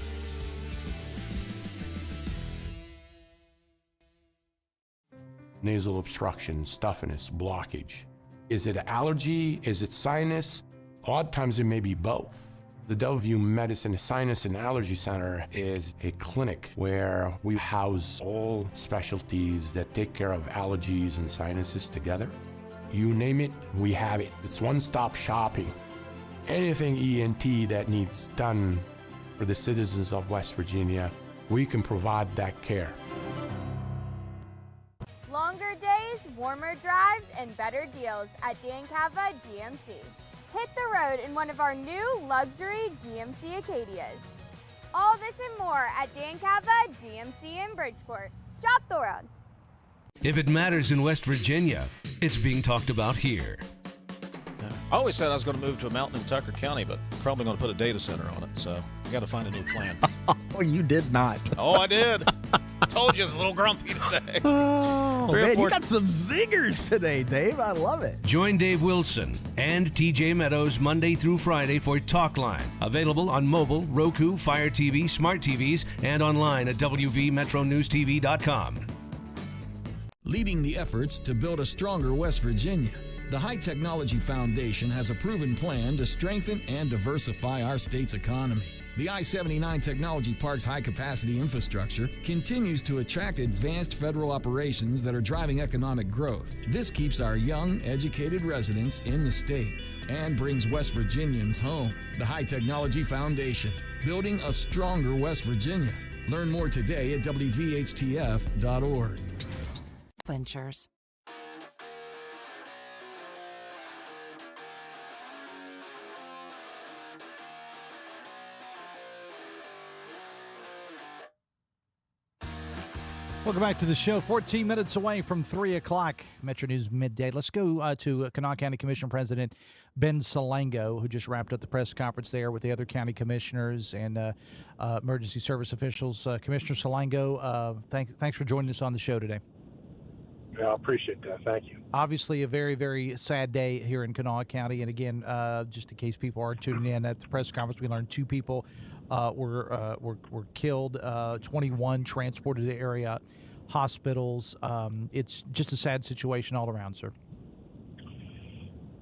Nasal obstruction, stuffiness, blockage. Is it allergy? Is it sinus? A lot of times it may be both. The Delview Medicine Sinus and Allergy Center is a clinic where we house all specialties that take care of allergies and sinuses together. You name it, we have it. It's one-stop shopping. Anything ENT that needs done for the citizens of West Virginia, we can provide that care. Longer days, warmer drives, and better deals at Dan Cava GMC. Hit the road in one of our new luxury GMC Acadias. All this and more at Dan Cava GMC in Bridgeport. Shop the world. If it matters in West Virginia, it's being talked about here. I always said I was going to move to a mountain in Tucker County, but probably going to put a data center on it, so I got to find a new plan. Oh, you did not. Oh, I did. Told you I was a little grumpy today. Oh, man, you got some zingers today, Dave. I love it. Join Dave Wilson and TJ Meadows Monday through Friday for Talk Line. Available on mobile, Roku, Fire TV, smart TVs, and online at WVMetroNewsTV.com. Leading the efforts to build a stronger West Virginia, the High Technology Foundation has a proven plan to strengthen and diversify our state's economy. The I-79 Technology Park's high-capacity infrastructure continues to attract advanced federal operations that are driving economic growth. This keeps our young, educated residents in the state and brings West Virginians home. The High Technology Foundation, building a stronger West Virginia. Learn more today at WVHTF.org. Ventures. Welcome back to the show. 14 minutes away from 3 o'clock, Metro News Midday. Let's go to Kanawha County Commission President Ben Salango, who just wrapped up the press conference there with the other county commissioners and emergency service officials. Commissioner Salango, thanks for joining us on the show today. I appreciate that. Thank you. Obviously, a very, very sad day here in Kanawha County. And again, just in case people are tuning in, at the press conference, we learned 2 people were killed, 21 transported to area hospitals. It's just a sad situation all around, sir.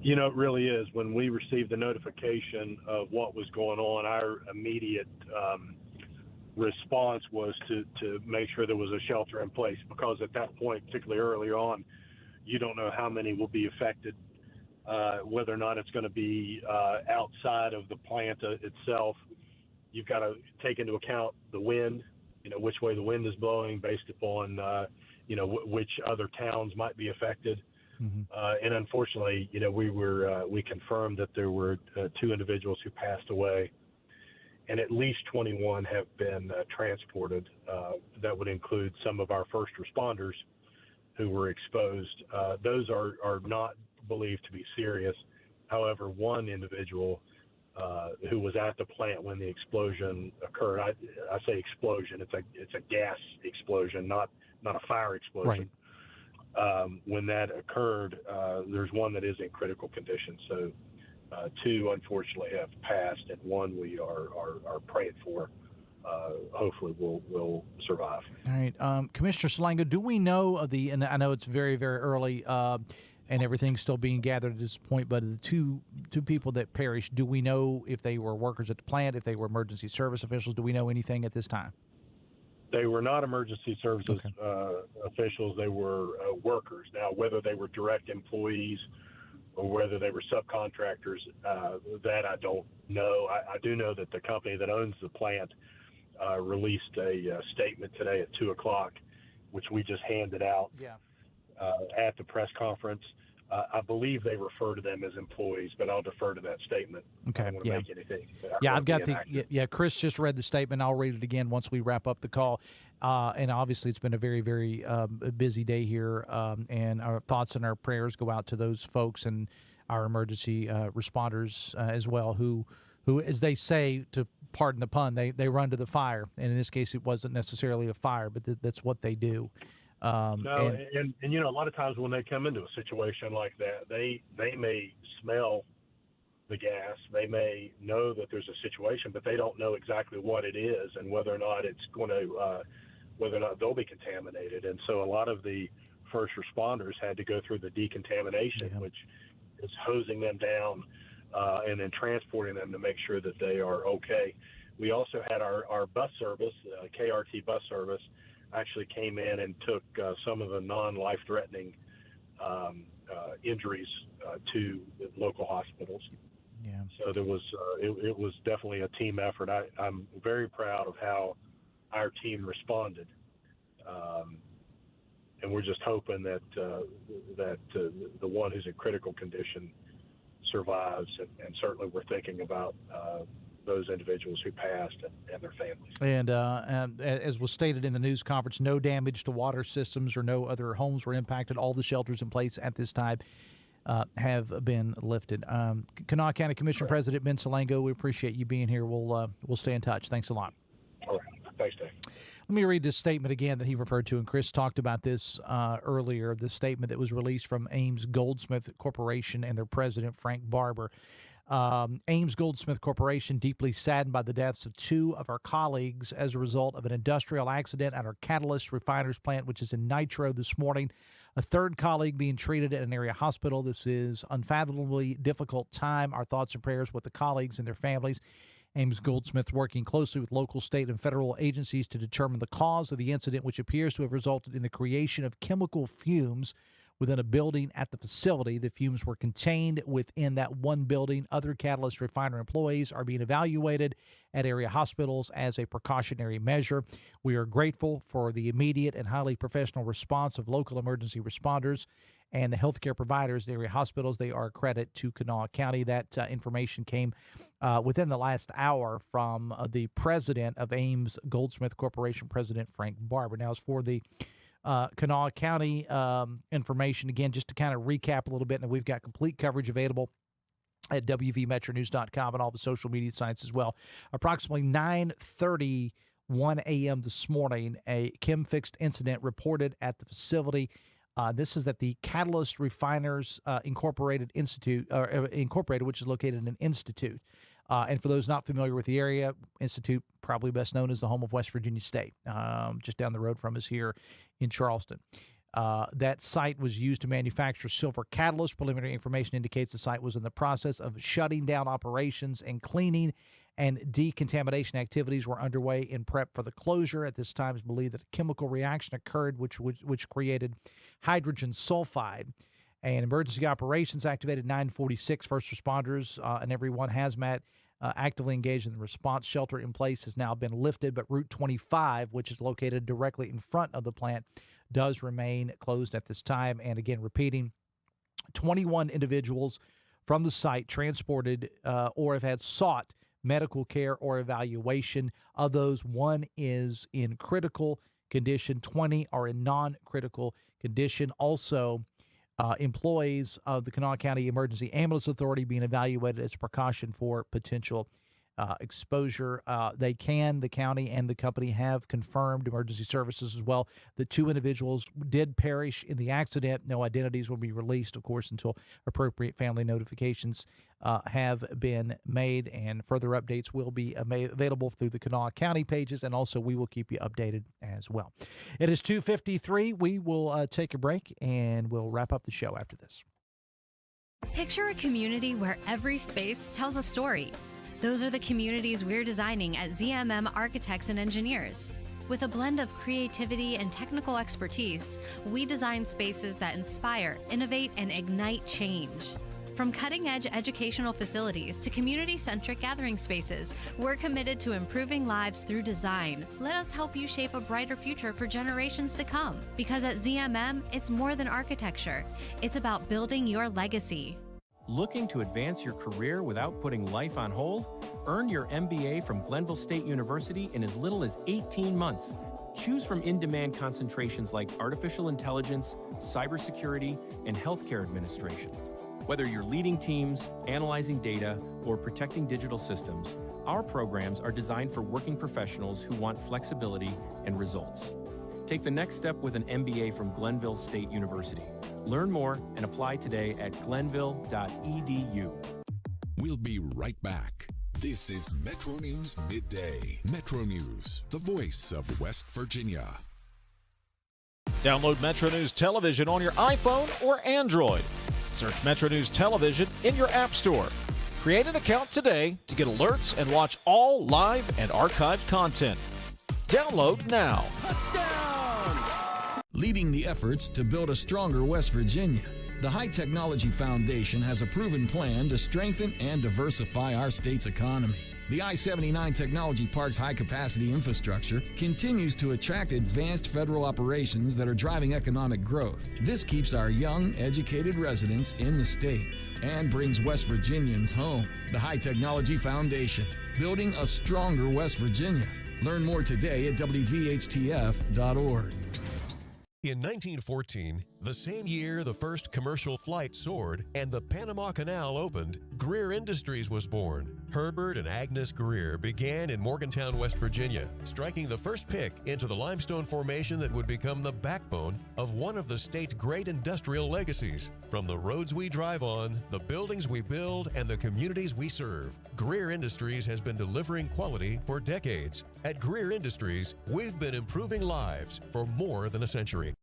You know, it really is. When we received the notification of what was going on, our immediate response was to make sure there was a shelter in place, because at that point, particularly early on, you don't know how many will be affected, whether or not it's going to be outside of the plant itself. You've got to take into account the wind, which way the wind is blowing based upon, which other towns might be affected. Mm-hmm. And unfortunately, we confirmed that there were 2 individuals who passed away, and at least 21 have been transported. That would include some of our first responders who were exposed. Those are not believed to be serious. However, one individual who was at the plant when the explosion occurred. I say explosion. It's a gas explosion, not a fire explosion. Right. When that occurred, there's one that is in critical condition. So 2 unfortunately have passed, and 1 we are praying for. Hopefully will survive. All right, Commissioner Salango, do we know of and I know it's very, very early. And everything's still being gathered at this point, but the two people that perished, do we know if they were workers at the plant, if they were emergency service officials? Do we know anything at this time? They were not emergency services officials. They were workers. Now, whether they were direct employees or whether they were subcontractors, that I don't know. I do know that the company that owns the plant released a statement today at 2 o'clock, which we just handed out. Yeah. At the press conference. I believe they refer to them as employees, but I'll defer to that statement. Okay. I don't want to make anything. I've got Chris just read the statement. I'll read it again once we wrap up the call. And obviously, it's been a very, very busy day here. And our thoughts and our prayers go out to those folks and our emergency responders as well, who, as they say, to pardon the pun, they run to the fire. And in this case, it wasn't necessarily a fire, but that's what they do. And you know, a lot of times when they come into a situation like that, they may smell the gas, they may know that there's a situation, but they don't know exactly what it is and whether or not it's going to, whether or not they'll be contaminated. And so a lot of the first responders had to go through the decontamination, which is hosing them down and then transporting them to make sure that they are okay. We also had our bus service, KRT bus service, actually came in and took some of the non-life-threatening injuries to the local hospitals. Yeah. So there was it was definitely a team effort. I'm very proud of how our team responded, and we're just hoping that the one who's in critical condition survives, and certainly we're thinking about those individuals who passed and their families. And as was stated in the news conference, no damage to water systems or no other homes were impacted. All the shelters in place at this time have been lifted. Kanawha County Commission President Ben Salango, we appreciate you being here. We'll stay in touch. Thanks a lot. All right. Thanks, Dave. Let me read this statement again that he referred to, and Chris talked about this earlier, the statement that was released from Ames Goldsmith Corporation and their president, Frank Barber. Ames Goldsmith Corporation, deeply saddened by the deaths of two of our colleagues as a result of an industrial accident at our catalyst refiners plant, which is in Nitro this morning. A third colleague being treated at an area hospital. This is unfathomably difficult time. Our thoughts and prayers with the colleagues and their families. Ames Goldsmith working closely with local, state, and federal agencies to determine the cause of the incident, which appears to have resulted in the creation of chemical fumes within a building at the facility. The fumes were contained within that one building. Other Catalyst Refiner employees are being evaluated at area hospitals as a precautionary measure. We are grateful for the immediate and highly professional response of local emergency responders and the healthcare providers at area hospitals. They are a credit to Kanawha County. That information came within the last hour from the president of Ames Goldsmith Corporation, President Frank Barber. Now, as for the Kanawha County information, again, just to kind of recap a little bit, and we've got complete coverage available at WVMetroNews.com and all the social media sites as well. Approximately 9:31 a.m. this morning, a chem fixed incident reported at the facility. This is at the Catalyst Refiners Incorporated, which is located in Institute. And for those not familiar with the area, Institute, probably best known as the home of West Virginia State, just down the road from us here in Charleston. That site was used to manufacture silver catalyst. Preliminary information indicates the site was in the process of shutting down operations, and cleaning and decontamination activities were underway in prep for the closure. At this time, it's believed that a chemical reaction occurred which created hydrogen sulfide. And emergency operations activated 946 first responders and everyone hazmat actively engaged in the response. Shelter in place has now been lifted, but Route 25, which is located directly in front of the plant, does remain closed at this time. And again, repeating, 21 individuals from the site transported or have had sought medical care or evaluation. Of those, one is in critical condition, 20 are in non-critical condition. Also, employees of the Kanawha County Emergency Ambulance Authority being evaluated as a precaution for potential exposure. The county and the company have confirmed, emergency services as well, that two individuals did perish in the accident. No identities will be released, of course, until appropriate family notifications have been made, and further updates will be available through the Kanawha County pages, and also we will keep you updated as well. It is 2:53. We will take a break, and we'll wrap up the show after this. Picture a community where every space tells a story. Those are the communities we're designing at ZMM Architects and Engineers. With a blend of creativity and technical expertise, we design spaces that inspire, innovate, and ignite change. From cutting-edge educational facilities to community-centric gathering spaces, we're committed to improving lives through design. Let us help you shape a brighter future for generations to come. Because at ZMM, it's more than architecture. It's about building your legacy. Looking to advance your career without putting life on hold? Earn your MBA from Glenville State University in as little as 18 months. Choose from in-demand concentrations like artificial intelligence, cybersecurity, and healthcare administration. Whether you're leading teams, analyzing data, or protecting digital systems, our programs are designed for working professionals who want flexibility and results. Take the next step with an MBA from Glenville State University. Learn more and apply today at glenville.edu. We'll be right back. This is Metro News Midday. Metro News, the voice of West Virginia. Download Metro News Television on your iPhone or Android. Search Metro News Television in your App Store. Create an account today to get alerts and watch all live and archived content. Download now. Leading the efforts to build a stronger West Virginia, the High Technology Foundation has a proven plan to strengthen and diversify our state's economy. The I-79 Technology Park's high-capacity infrastructure continues to attract advanced federal operations that are driving economic growth. This keeps our young, educated residents in the state and brings West Virginians home. The High Technology Foundation, building a stronger West Virginia. Learn more today at WVHTF.org. In 1914, the same year the first commercial flight soared and the Panama Canal opened, Greer Industries was born. Herbert and Agnes Greer began in Morgantown, West Virginia, striking the first pick into the limestone formation that would become the backbone of one of the state's great industrial legacies. From the roads we drive on, the buildings we build, and the communities we serve, Greer Industries has been delivering quality for decades. At Greer Industries, we've been improving lives for more than a century.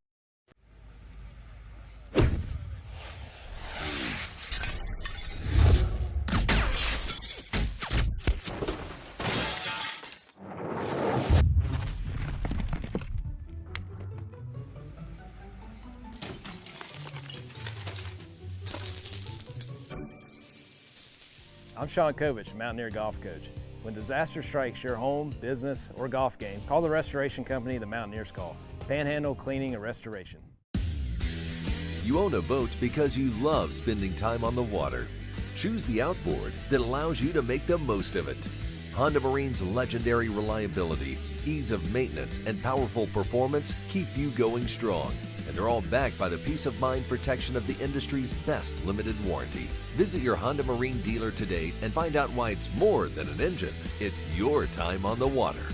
I'm Sean Kovich, Mountaineer Golf Coach. When disaster strikes your home, business, or golf game, call the restoration company the Mountaineers call. Panhandle Cleaning and Restoration. You own a boat because you love spending time on the water. Choose the outboard that allows you to make the most of it. Honda Marine's legendary reliability, ease of maintenance, and powerful performance keep you going strong. And they're all backed by the peace of mind protection of the industry's best limited warranty. Visit your Honda Marine dealer today and find out why it's more than an engine. It's your time on the water.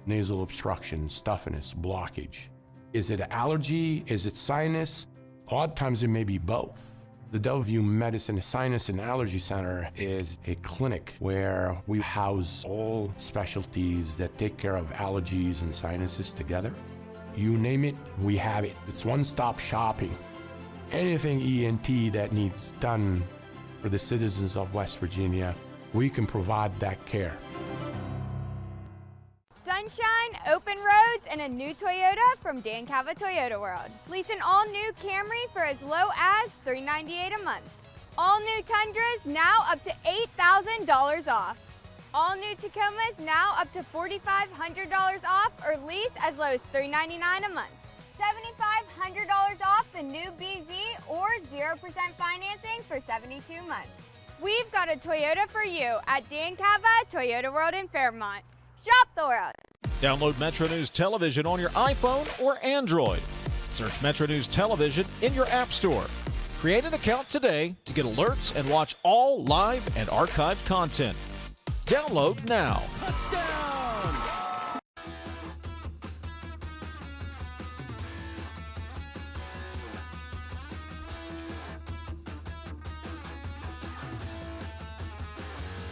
Nasal obstruction, stuffiness, blockage. Is it allergy? Is it sinus? Odd times it may be both. The Delview Medicine Sinus and Allergy Center is a clinic where we house all specialties that take care of allergies and sinuses together. You name it, we have it. It's one-stop shopping. Anything ENT that needs done for the citizens of West Virginia, we can provide that care. Sunshine, open roads, and a new Toyota from Dan Cava Toyota World. Lease an all-new Camry for as low as $398 a month. All new Tundras now up to $8,000 off. All new Tacomas now up to $4,500 off or lease as low as $399 a month. $7,500 off the new BZ or 0% financing for 72 months. We've got a Toyota for you at Dan Cava Toyota World in Fairmont. Shop the world. Download Metro News Television on your iPhone or Android. Search Metro News Television in your App Store. Create an account today to get alerts and watch all live and archived content. Download now.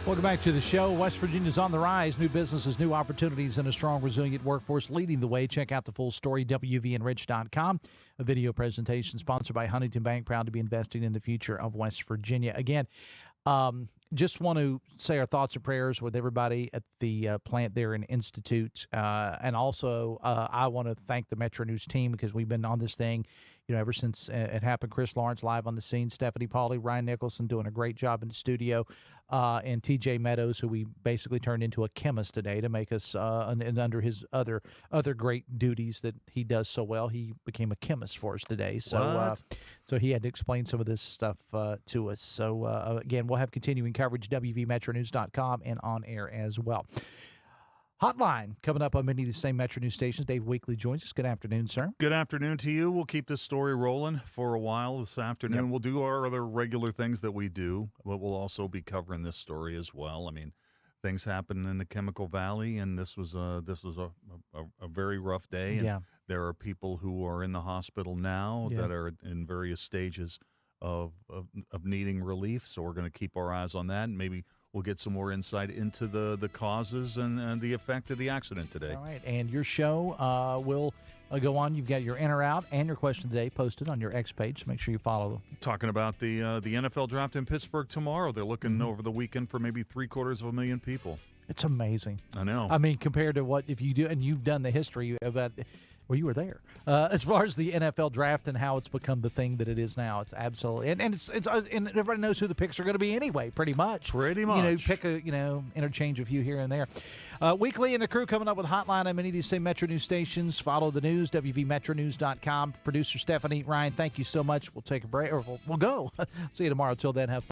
Welcome back to the show. West Virginia's on the rise. New businesses, new opportunities, and a strong, resilient workforce leading the way. Check out the full story, WVNrich.com. A video presentation sponsored by Huntington Bank, proud to be investing in the future of West Virginia. Again, just want to say our thoughts and prayers with everybody at the plant there in Institute. And also, I want to thank the Metro News team because we've been on this thing, ever since it happened. Chris Lawrence live on the scene, Stephanie Pauly, Ryan Nicholson doing a great job in the studio, and TJ Meadows, who we basically turned into a chemist today to make us, and under his other great duties that he does so well, he became a chemist for us today. So, so he had to explain some of this stuff to us. So, again, we'll have continuing coverage, WVMetroNews.com, and on air as well. Hotline coming up on many of the same Metro News stations. Dave Weekly joins us. Good afternoon, sir. Good afternoon to you. We'll keep this story rolling for a while this afternoon. Yep. We'll do our other regular things that we do, but we'll also be covering this story as well. I mean, things happen in the Chemical Valley, and this was a very rough day. And Yeah. there are people who are in the hospital now that are in various stages of needing relief. So we're going to keep our eyes on that, and maybe we'll get some more insight into the causes and the effect of the accident today. All right, and your show will go on. You've got your in or out and your question of the day posted on your X page, so make sure you follow them. Talking about the NFL draft in Pittsburgh tomorrow. They're looking over the weekend for maybe 750,000 people. It's amazing. I know. I mean, compared to what if you do, and you've done the history about. Well, you were there as far as the NFL draft and how it's become the thing that it is now. It's absolutely and it's and everybody knows who the picks are going to be anyway. Pretty much. Pick a interchange a few here and there. Weekly and the crew coming up with Hotline on many of these same Metro News stations. Follow the news, WVMetroNews.com. Producer Stephanie, Ryan, thank you so much. We'll take a break, or we'll go. See you tomorrow. Till then, have fun.